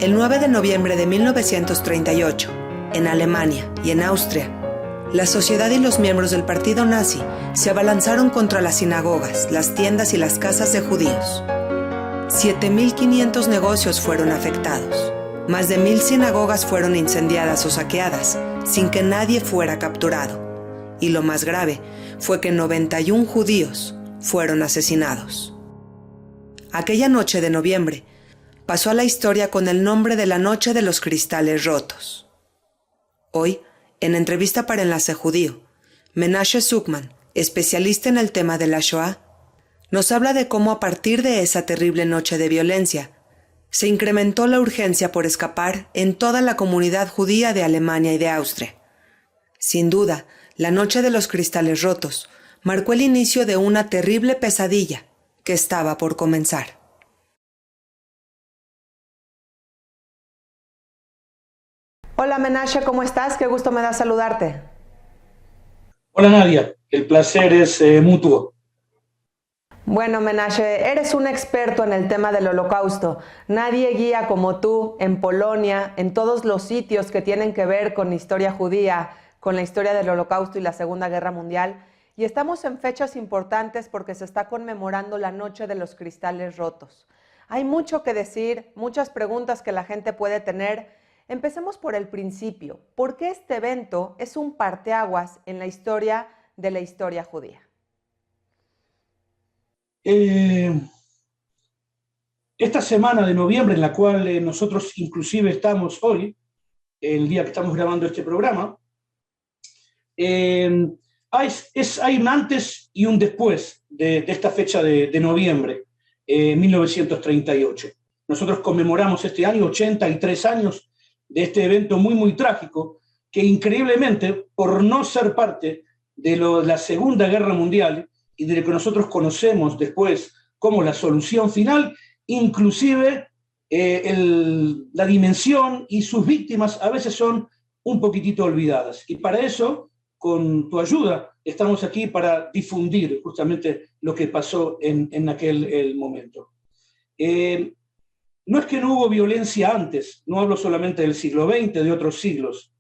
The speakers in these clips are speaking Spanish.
El 9 de noviembre de 1938, en Alemania y en Austria, la sociedad y los miembros del partido nazi se abalanzaron contra las sinagogas, las tiendas y las casas de judíos. 7.500 negocios fueron afectados. Más de 1.000 sinagogas fueron incendiadas o saqueadas, sin que nadie fuera capturado. Y lo más grave fue que 91 judíos fueron asesinados. Aquella noche de noviembre pasó a la historia con el nombre de la Noche de los Cristales Rotos. Hoy, en entrevista para Enlace Judío, Menashe Zucman, especialista en el tema de la Shoah, nos habla de cómo a partir de esa terrible noche de violencia, se incrementó la urgencia por escapar en toda la comunidad judía de Alemania y de Austria. Sin duda, la Noche de los Cristales Rotos marcó el inicio de una terrible pesadilla que estaba por comenzar. Hola Menashe, ¿cómo estás? Qué gusto me da saludarte. Hola Nadia, el placer es mutuo. Bueno Menashe, eres un experto en el tema del Holocausto. Nadie guía como tú en Polonia, en todos los sitios que tienen que ver con historia judía, con la historia del Holocausto y la Segunda Guerra Mundial. Y estamos en fechas importantes porque se está conmemorando la Noche de los Cristales Rotos. Hay mucho que decir, muchas preguntas que la gente puede tener. Empecemos por el principio. ¿Por qué este evento es un parteaguas en la historia de la historia judía? Esta semana de noviembre, en la cual nosotros inclusive estamos hoy, el día que estamos grabando este programa, hay un antes y un después de esta fecha de noviembre, 1938. Nosotros conmemoramos este año 83 años de este evento muy, muy trágico, que increíblemente, por no ser parte de la Segunda Guerra Mundial y de lo que nosotros conocemos después como la solución final, inclusive la dimensión y sus víctimas a veces son un poquitito olvidadas. Y para eso, con tu ayuda, estamos aquí para difundir justamente lo que pasó en aquel momento. No es que no hubo violencia antes, no hablo solamente del siglo XX, de otros siglos,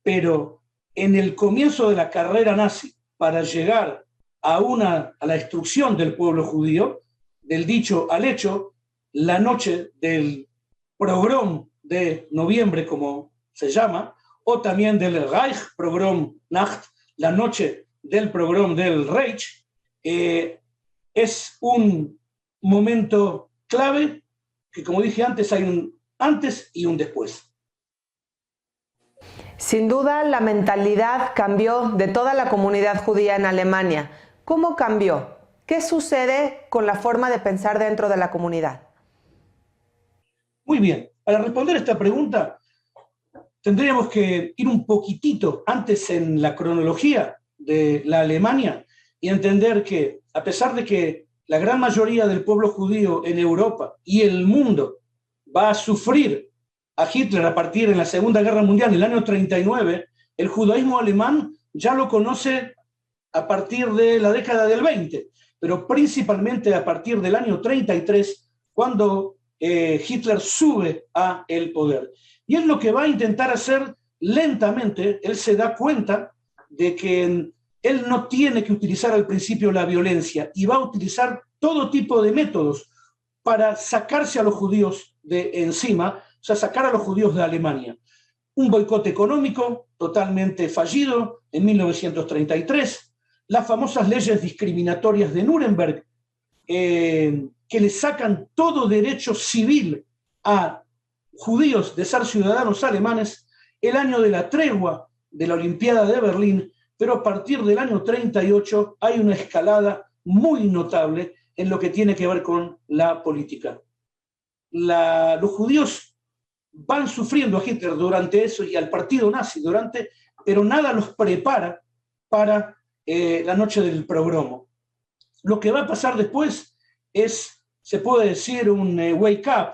pero en el comienzo de la carrera nazi para llegar a la destrucción del pueblo judío, del dicho al hecho, la noche del pogrom de noviembre, como se llama, o también del Reich Pogrom Nacht, la noche del pogrom del Reich, es un momento clave que, como dije antes, hay un antes y un después. Sin duda, la mentalidad cambió de toda la comunidad judía en Alemania. ¿Cómo cambió? ¿Qué sucede con la forma de pensar dentro de la comunidad? Muy bien. Para responder esta pregunta, tendríamos que ir un poquitito antes en la cronología de la Alemania y entender que, a pesar de que la gran mayoría del pueblo judío en Europa y el mundo va a sufrir a Hitler a partir de la Segunda Guerra Mundial, en el año 39, el judaísmo alemán ya lo conoce a partir de la década del 20, pero principalmente a partir del año 33, cuando Hitler sube a el poder. Y es lo que va a intentar hacer lentamente. Él se da cuenta de que él no tiene que utilizar al principio la violencia y va a utilizar todo tipo de métodos para sacarse a los judíos de encima, o sea, sacar a los judíos de Alemania. Un boicot económico totalmente fallido en 1933, las famosas leyes discriminatorias de Nuremberg, que le sacan todo derecho civil a judíos de ser ciudadanos alemanes, el año de la tregua de la Olimpiada de Berlín, pero a partir del año 38 hay una escalada muy notable en lo que tiene que ver con la política. Los judíos van sufriendo a Hitler durante eso y al partido nazi durante, pero nada los prepara para la noche del pogromo. Lo que va a pasar después es, se puede decir, un wake up,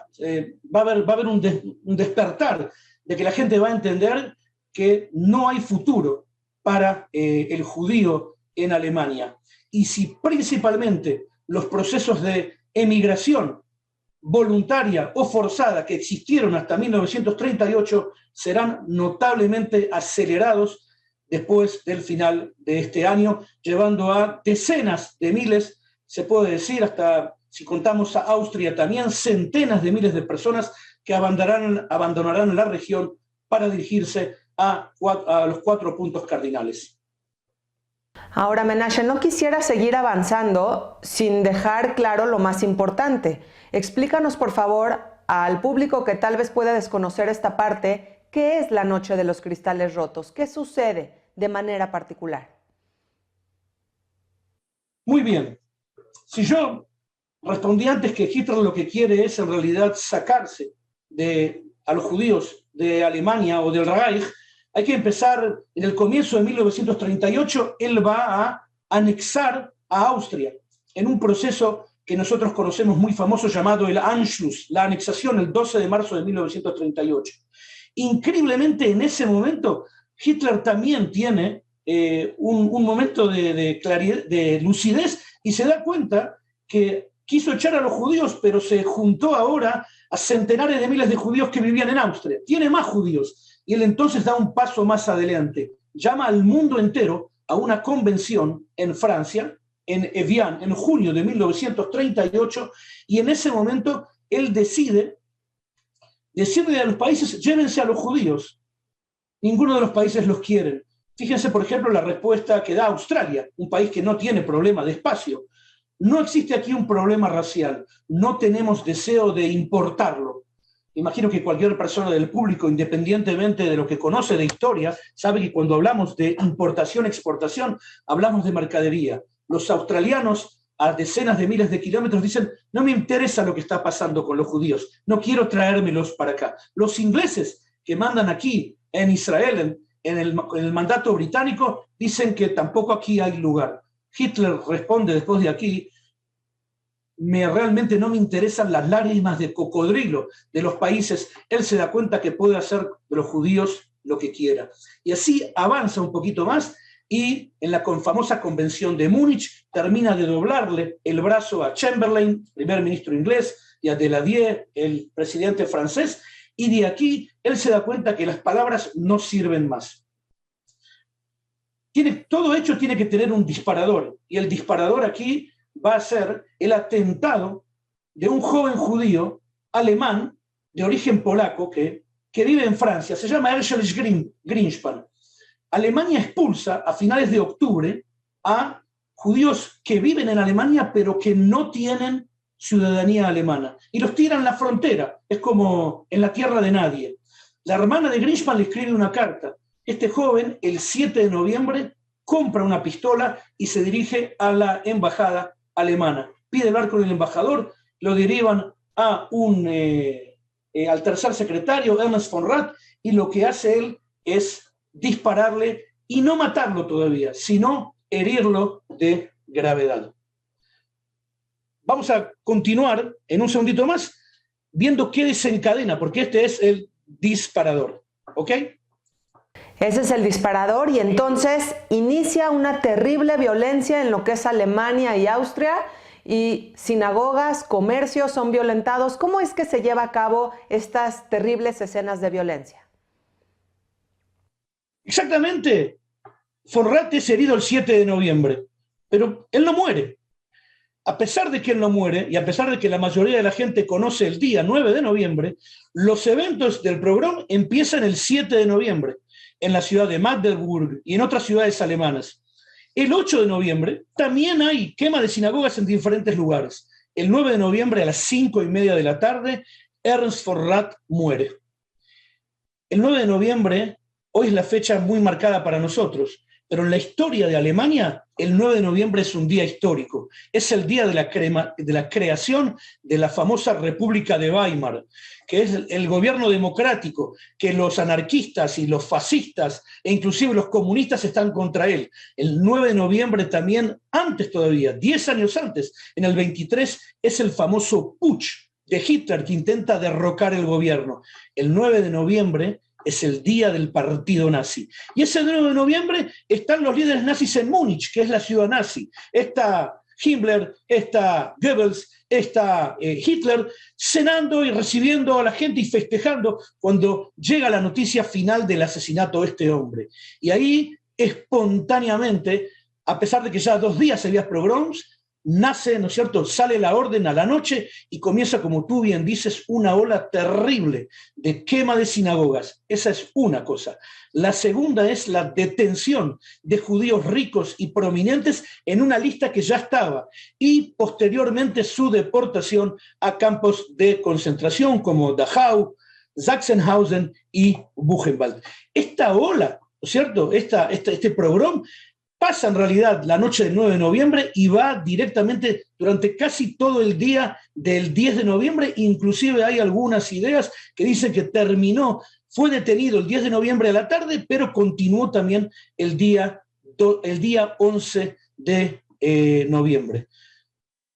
va a haber un despertar de que la gente va a entender que no hay futuro para el judío en Alemania. Y si principalmente los procesos de emigración voluntaria o forzada que existieron hasta 1938 serán notablemente acelerados después del final de este año, llevando a decenas de miles, se puede decir hasta, si contamos a Austria, también centenas de miles de personas que abandonarán la región para dirigirse a los 4 puntos cardinales. Ahora, Menashe, no quisiera seguir avanzando sin dejar claro lo más importante. Explícanos, por favor, al público que tal vez pueda desconocer esta parte, ¿qué es la Noche de los Cristales Rotos? ¿Qué sucede de manera particular? Muy bien. Si yo respondí antes que Hitler lo que quiere es en realidad sacarse a los judíos de Alemania o del Reich, hay que empezar en el comienzo de 1938, él va a anexar a Austria en un proceso que nosotros conocemos muy famoso llamado el Anschluss, la anexación el 12 de marzo de 1938. Increíblemente en ese momento Hitler también tiene un momento de claridad, de lucidez, y se da cuenta que quiso echar a los judíos, pero se juntó ahora a centenares de miles de judíos que vivían en Austria. Tiene más judíos. Y él entonces da un paso más adelante. Llama al mundo entero a una convención en Francia, en Evian, en junio de 1938, y en ese momento él decide decirle a los países, llévense a los judíos. Ninguno de los países los quiere. Fíjense, por ejemplo, la respuesta que da Australia, un país que no tiene problema de espacio. No existe aquí un problema racial, no tenemos deseo de importarlo. Imagino que cualquier persona del público, independientemente de lo que conoce de historia, sabe que cuando hablamos de importación-exportación, hablamos de mercadería. Los australianos, a decenas de miles de kilómetros, dicen, no me interesa lo que está pasando con los judíos, no quiero traérmelos para acá. Los ingleses que mandan aquí en Israel, en el mandato británico, dicen que tampoco aquí hay lugar. Hitler responde después de aquí, realmente no me interesan las lágrimas de cocodrilo de los países. Él se da cuenta que puede hacer de los judíos lo que quiera. Y así avanza un poquito más y en la famosa convención de Múnich termina de doblarle el brazo a Chamberlain, primer ministro inglés, y a Daladier, el presidente francés, y de aquí él se da cuenta que las palabras no sirven más. Todo hecho tiene que tener un disparador, y el disparador aquí va a ser el atentado de un joven judío alemán de origen polaco que vive en Francia, se llama Herschel Greenspan. Alemania expulsa a finales de octubre a judíos que viven en Alemania pero que no tienen ciudadanía alemana y los tiran en la frontera, es como en la tierra de nadie. La hermana de Greenspan le escribe una carta. Este joven, el 7 de noviembre, compra una pistola y se dirige a la embajada alemana. Pide hablar con el embajador, lo derivan a al tercer secretario, Ernst von Rath, y lo que hace él es dispararle y no matarlo todavía, sino herirlo de gravedad. Vamos a continuar en un segundito más viendo qué desencadena, porque este es el disparador, ¿ok? Ese es el disparador y entonces inicia una terrible violencia en lo que es Alemania y Austria y sinagogas, comercios son violentados. ¿Cómo es que se lleva a cabo estas terribles escenas de violencia? Exactamente. Von Rath es herido el 7 de noviembre, pero él no muere. A pesar de que él no muere y a pesar de que la mayoría de la gente conoce el día 9 de noviembre, los eventos del pogrom empiezan el 7 de noviembre en la ciudad de Magdeburg y en otras ciudades alemanas. El 8 de noviembre también hay quema de sinagogas en diferentes lugares. El 9 de noviembre a las 5:30 de la tarde, Ernst von Rath muere. El 9 de noviembre, hoy es la fecha muy marcada para nosotros, pero en la historia de Alemania, el 9 de noviembre es un día histórico. Es el día de la creación de la famosa República de Weimar, que es el gobierno democrático, que los anarquistas y los fascistas e inclusive los comunistas están contra él. El 9 de noviembre también, antes todavía, 10 años antes, en el 23, es el famoso putsch de Hitler que intenta derrocar el gobierno. El 9 de noviembre es el día del partido nazi. Y ese 9 de noviembre están los líderes nazis en Múnich, que es la ciudad nazi. Esta Himmler, está Goebbels, está Hitler, cenando y recibiendo a la gente y festejando cuando llega la noticia final del asesinato de este hombre. Y ahí, espontáneamente, a pesar de que ya 2 días había pogroms, nace, ¿no es cierto?, sale la orden a la noche y comienza, como tú bien dices, una ola terrible de quema de sinagogas. Esa es una cosa. La segunda es la detención de judíos ricos y prominentes en una lista que ya estaba, y posteriormente su deportación a campos de concentración como Dachau, Sachsenhausen y Buchenwald. Esta ola, ¿no es cierto?, este pogrom pasa en realidad la noche del 9 de noviembre y va directamente durante casi todo el día del 10 de noviembre. Inclusive hay algunas ideas que dicen que fue detenido el 10 de noviembre a la tarde, pero continuó también el día 11 de noviembre.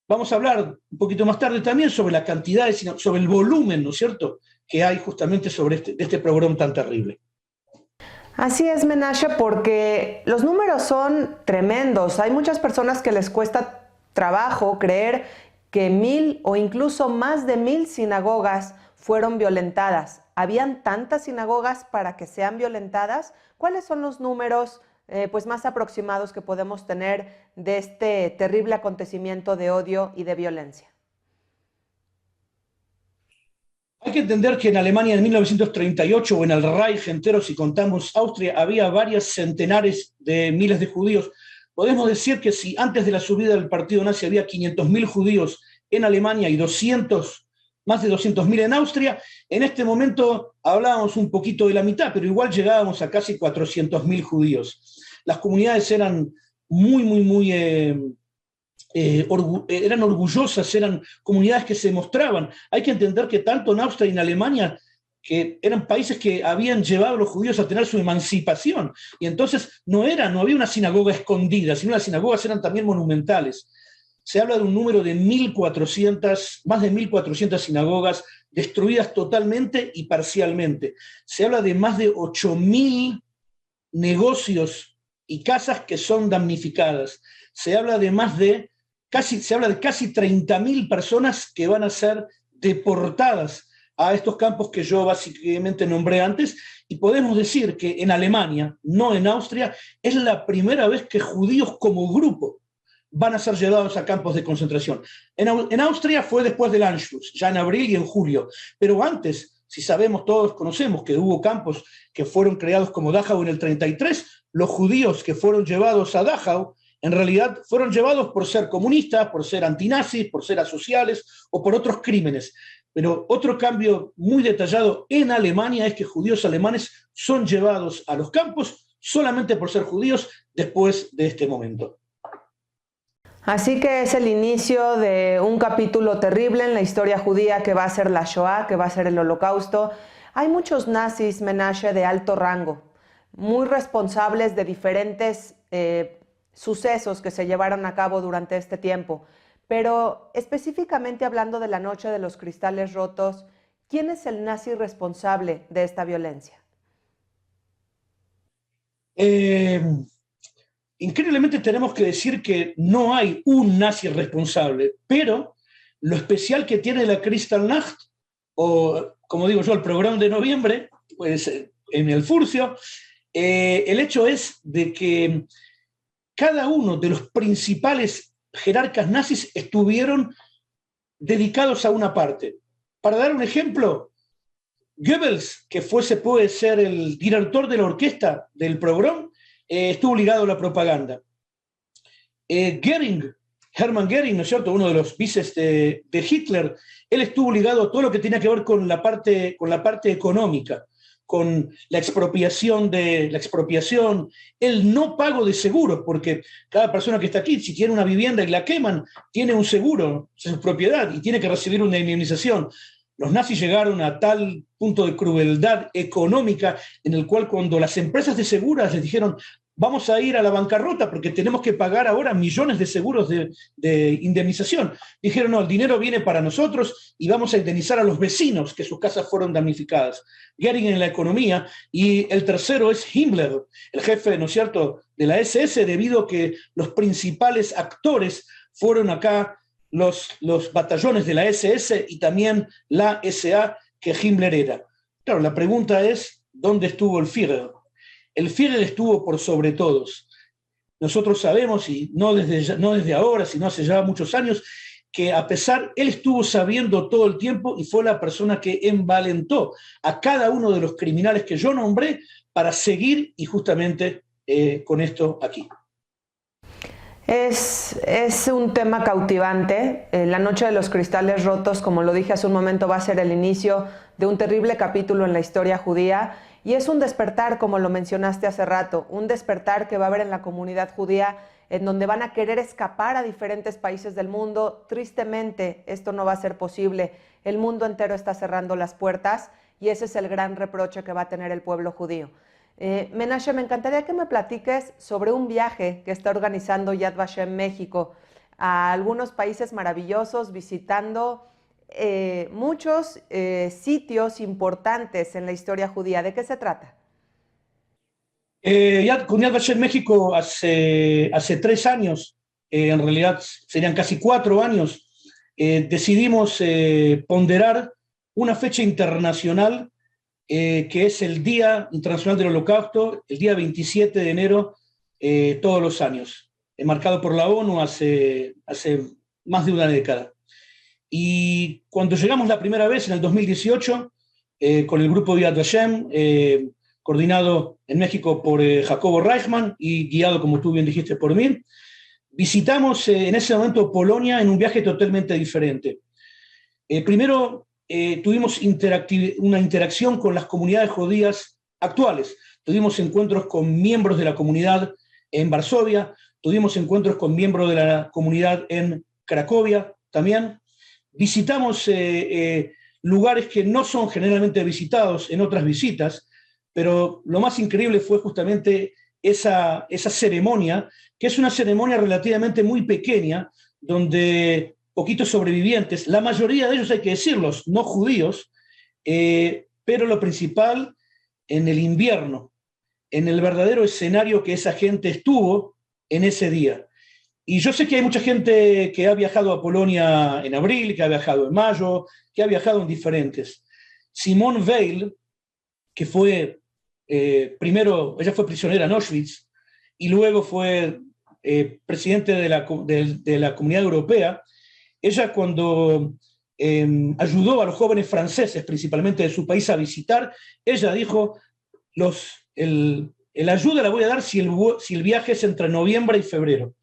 Vamos a hablar un poquito más tarde también sobre la cantidad, sobre el volumen, ¿no es cierto?, que hay justamente sobre este pogrom tan terrible. Así es, Menashe, porque los números son tremendos. Hay muchas personas que les cuesta trabajo creer que 1,000 o incluso más de 1,000 sinagogas fueron violentadas. ¿Habían tantas sinagogas para que sean violentadas? ¿Cuáles son los números más aproximados que podemos tener de este terrible acontecimiento de odio y de violencia? Hay que entender que en Alemania en 1938, o en el Reich entero, si contamos Austria, había varias centenares de miles de judíos. Podemos decir que si antes de la subida del partido nazi había 500.000 judíos en Alemania y más de 200.000 en Austria, en este momento hablábamos un poquito de la mitad, pero igual llegábamos a casi 400.000 judíos. Las comunidades eran eran orgullosas, eran comunidades que se mostraban. Hay que entender que tanto en Austria y en Alemania, que eran países que habían llevado a los judíos a tener su emancipación, y entonces no había una sinagoga escondida, sino las sinagogas eran también monumentales. Se habla de un número de más de 1.400 sinagogas destruidas totalmente y parcialmente. Se habla de más de 8.000 negocios y casas que son damnificadas. Se habla de casi 30.000 personas que van a ser deportadas a estos campos que yo básicamente nombré antes, y podemos decir que en Alemania, no en Austria, es la primera vez que judíos como grupo van a ser llevados a campos de concentración. En Austria fue después del Anschluss, ya en abril y en julio, pero antes, si todos conocemos que hubo campos que fueron creados como Dachau en el 33, los judíos que fueron llevados a Dachau en realidad fueron llevados por ser comunistas, por ser antinazis, por ser asociales o por otros crímenes. Pero otro cambio muy detallado en Alemania es que judíos alemanes son llevados a los campos solamente por ser judíos después de este momento. Así que es el inicio de un capítulo terrible en la historia judía que va a ser la Shoah, que va a ser el Holocausto. Hay muchos nazis, Menashe, de alto rango, muy responsables de diferentes sucesos que se llevaron a cabo durante este tiempo. Pero específicamente hablando de la noche de los cristales rotos, ¿quién es el nazi responsable de esta violencia? Increíblemente tenemos que decir que no hay un nazi responsable, pero lo especial que tiene la Kristallnacht, o como digo yo, el pogrom de noviembre, pues en el Furcio, el hecho es de que cada uno de los principales jerarcas nazis estuvieron dedicados a una parte. Para dar un ejemplo, Goebbels, que puede ser el director de la orquesta del pogrom, estuvo ligado a la propaganda. Hermann Göring, ¿no es cierto?, uno de los vices de Hitler, él estuvo ligado a todo lo que tenía que ver con la parte económica, con la expropiación, el no pago de seguros, porque cada persona que está aquí, si tiene una vivienda y la queman, tiene un seguro, es su propiedad, y tiene que recibir una indemnización. Los nazis llegaron a tal punto de crueldad económica en el cual cuando las empresas de seguros les dijeron vamos a ir a la bancarrota porque tenemos que pagar ahora millones de seguros de indemnización, dijeron no, el dinero viene para nosotros y vamos a indemnizar a los vecinos que sus casas fueron damnificadas. Göring en la economía, y el tercero es Himmler, el jefe, ¿no es cierto?, de la SS, debido a que los principales actores fueron acá los batallones de la SS y también la SA que Himmler era. Claro, la pregunta es, ¿dónde estuvo el Führer? El Führer estuvo por sobre todos. Nosotros sabemos, y no desde ahora, sino hace ya muchos años, que él estuvo sabiendo todo el tiempo y fue la persona que envalentó a cada uno de los criminales que yo nombré para seguir y justamente con esto aquí. Es un tema cautivante. La Noche de los Cristales Rotos, como lo dije hace un momento, va a ser el inicio de un terrible capítulo en la historia judía, y es un despertar, como lo mencionaste hace rato, un despertar que va a haber en la comunidad judía, en donde van a querer escapar a diferentes países del mundo. Tristemente, esto no va a ser posible. El mundo entero está cerrando las puertas y ese es el gran reproche que va a tener el pueblo judío. Menashe, me encantaría que me platiques sobre un viaje que está organizando Yad Vashem México a algunos países maravillosos, visitando muchos sitios importantes en la historia judía. ¿De qué se trata? Con Yad Vashem México hace 3 años, en realidad serían casi 4 años, decidimos ponderar una fecha internacional que es el Día Internacional del Holocausto, el día 27 de enero, todos los años, marcado por la ONU hace más de una década. Y cuando llegamos la primera vez, en el 2018, con el grupo Yad Vashem, coordinado en México por Jacobo Reichman y guiado, como tú bien dijiste, por mí, visitamos en ese momento Polonia en un viaje totalmente diferente. Primero, tuvimos una interacción con las comunidades judías actuales. Tuvimos encuentros con miembros de la comunidad en Varsovia, tuvimos encuentros con miembros de la comunidad en Cracovia también. Visitamos lugares que no son generalmente visitados en otras visitas, pero lo más increíble fue justamente esa ceremonia, que es una ceremonia relativamente muy pequeña, donde poquitos sobrevivientes, la mayoría de ellos, hay que decirlos, no judíos, pero lo principal, en el invierno, en el verdadero escenario que esa gente estuvo en ese día. Y yo sé que hay mucha gente que ha viajado a Polonia en abril, que ha viajado en mayo, que ha viajado en diferentes. Simone Weil, que fue, primero, ella fue prisionera en Auschwitz, y luego fue presidente de la Comunidad Europea. Ella, cuando ayudó a los jóvenes franceses, principalmente de su país, a visitar, ella dijo, el ayuda la voy a dar si el viaje es entre noviembre y febrero.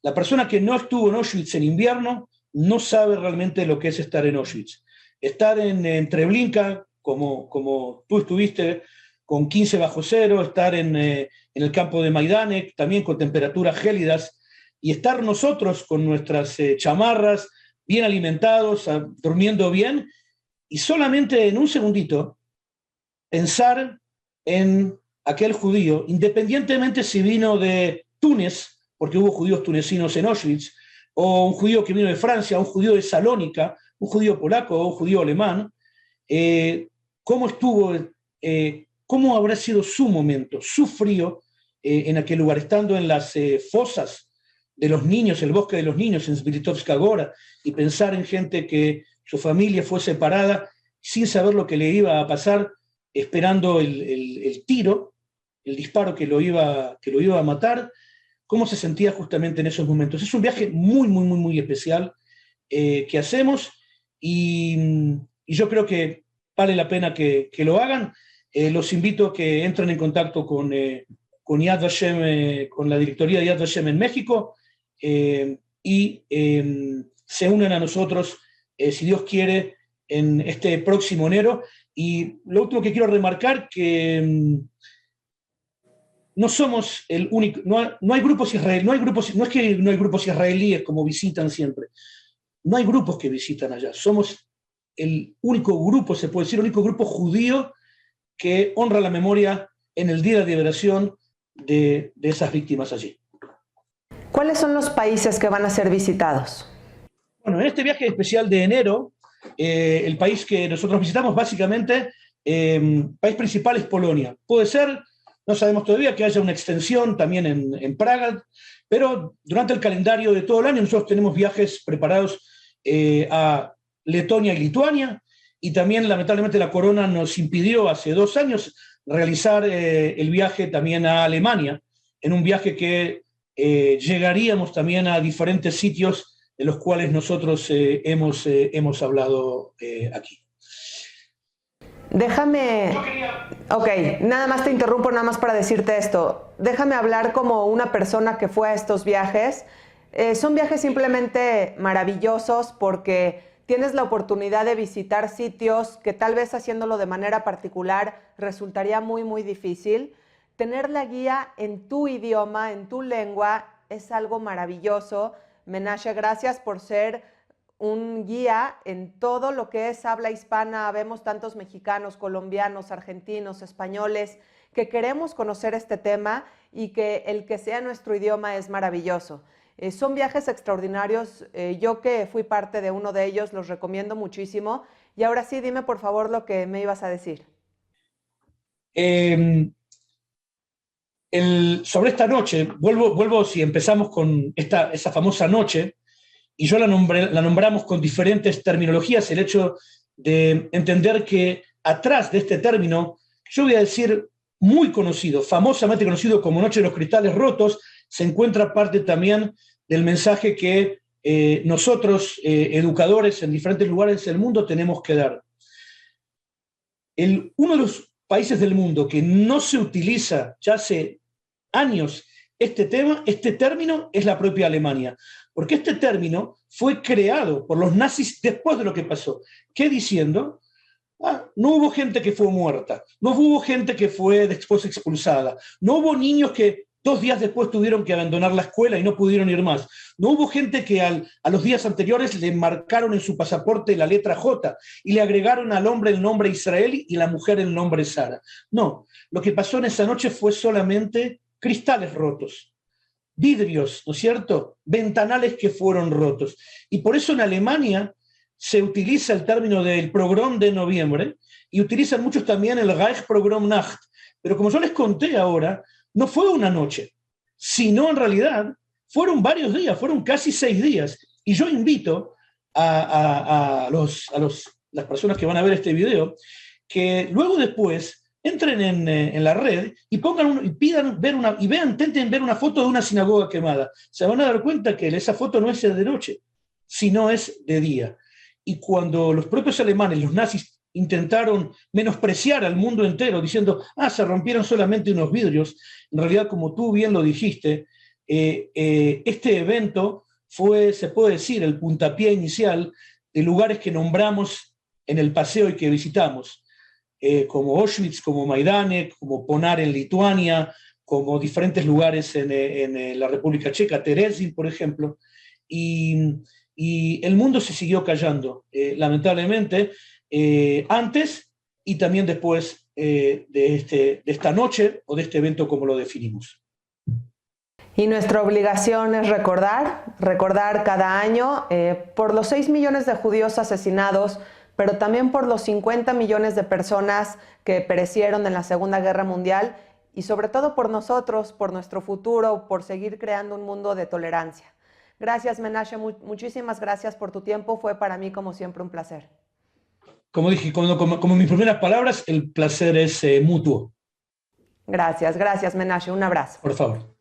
La persona que no estuvo en Auschwitz en invierno no sabe realmente lo que es estar en Auschwitz. Estar en Treblinka, como tú estuviste, con 15 bajo cero, estar en el campo de Majdanek, también con temperaturas gélidas, y estar nosotros con nuestras chamarras, bien alimentados, durmiendo bien, y solamente en un segundito pensar en aquel judío, independientemente si vino de Túnez, porque hubo judíos tunecinos en Auschwitz, o un judío que vino de Francia, un judío de Salónica, un judío polaco o un judío alemán, cómo habrá sido su momento, su frío en aquel lugar, estando en las fosas de los niños, el bosque de los niños en Sviritovska Gora, y pensar en gente que su familia fue separada sin saber lo que le iba a pasar, esperando el tiro, el disparo que lo iba a matar, cómo se sentía justamente en esos momentos. Es un viaje muy, muy, muy, muy especial que hacemos, y yo creo que vale la pena que lo hagan. Los invito a que entren en contacto con Yad Vashem, con la directoría de Yad Vashem en México, y se unan a nosotros, si Dios quiere, en este próximo enero. Y lo último que quiero remarcar, que no somos el único, no hay grupos israelíes, no es que no hay grupos israelíes como visitan siempre, no hay grupos que visitan allá, somos el único grupo, se puede decir, el único grupo judío que honra la memoria en el Día de Liberación de esas víctimas allí. ¿Cuáles son los países que van a ser visitados? Bueno, en este viaje especial de enero, el país que nosotros visitamos, básicamente, país principal es Polonia. Puede ser, no sabemos todavía, que haya una extensión también en Praga, Pero durante el calendario de todo el año nosotros tenemos viajes preparados a Letonia y Lituania, y también lamentablemente la corona nos impidió hace 2 años realizar el viaje también a Alemania, en un viaje que llegaríamos también a diferentes sitios de los cuales nosotros hemos hablado aquí. Déjame, ok, nada más te interrumpo, nada más para decirte esto. Déjame hablar como una persona que fue a estos viajes. Son viajes simplemente maravillosos porque tienes la oportunidad de visitar sitios que tal vez haciéndolo de manera particular resultaría muy, muy difícil. Tener la guía en tu idioma, en tu lengua, es algo maravilloso. Menashe, gracias por ser un guía en todo lo que es habla hispana. Vemos tantos mexicanos, colombianos, argentinos, españoles que queremos conocer este tema y que el que sea nuestro idioma es maravilloso. Son viajes extraordinarios. Yo que fui parte de uno de ellos, los recomiendo muchísimo. Y ahora sí, dime por favor lo que me ibas a decir. Sobre esta noche, vuelvo si empezamos con esa famosa noche, y yo la nombramos con diferentes terminologías, el hecho de entender que atrás de este término, yo voy a decir muy conocido, famosamente conocido como Noche de los Cristales Rotos, se encuentra parte también del mensaje que nosotros, educadores en diferentes lugares del mundo, tenemos que dar. Uno de los países del mundo que no se utiliza ya hace años este término, es la propia Alemania, porque este término fue creado por los nazis después de lo que pasó. ¿Qué diciendo? No hubo gente que fue muerta, no hubo gente que fue después expulsada, no hubo niños que 2 días después tuvieron que abandonar la escuela y no pudieron ir más. No hubo gente que a los días anteriores le marcaron en su pasaporte la letra J y le agregaron al hombre el nombre Israel y a la mujer el nombre Sara. No, lo que pasó en esa noche fue solamente cristales rotos, vidrios, ¿no es cierto? Ventanales que fueron rotos. Y por eso en Alemania se utiliza el término del Pogrom de noviembre y utilizan muchos también el Reichspogromnacht. Pero como yo les conté ahora, no fue una noche, sino en realidad fueron varios días, fueron casi 6 días. Y yo invito a las personas que van a ver este video que luego después entren en la red y intenten ver una foto de una sinagoga quemada. Se van a dar cuenta que esa foto no es de noche, sino es de día. Y cuando los propios alemanes, los nazis, intentaron menospreciar al mundo entero diciendo, se rompieron solamente unos vidrios, en realidad, como tú bien lo dijiste, este evento fue, se puede decir, el puntapié inicial de lugares que nombramos en el paseo y que visitamos, como Auschwitz, como Majdanek, como Ponar en Lituania, como diferentes lugares en la República Checa, Terezin, por ejemplo, y el mundo se siguió callando, lamentablemente, antes y también después de esta noche o de este evento como lo definimos. Y nuestra obligación es recordar cada año por los 6 millones de judíos asesinados, pero también por los 50 millones de personas que perecieron en la Segunda Guerra Mundial y sobre todo por nosotros, por nuestro futuro, por seguir creando un mundo de tolerancia. Gracias, Menashe, muchísimas gracias por tu tiempo. Fue para mí, como siempre, un placer. Como dije, como mis primeras palabras, el placer es mutuo. Gracias, Menashe. Un abrazo. Por favor.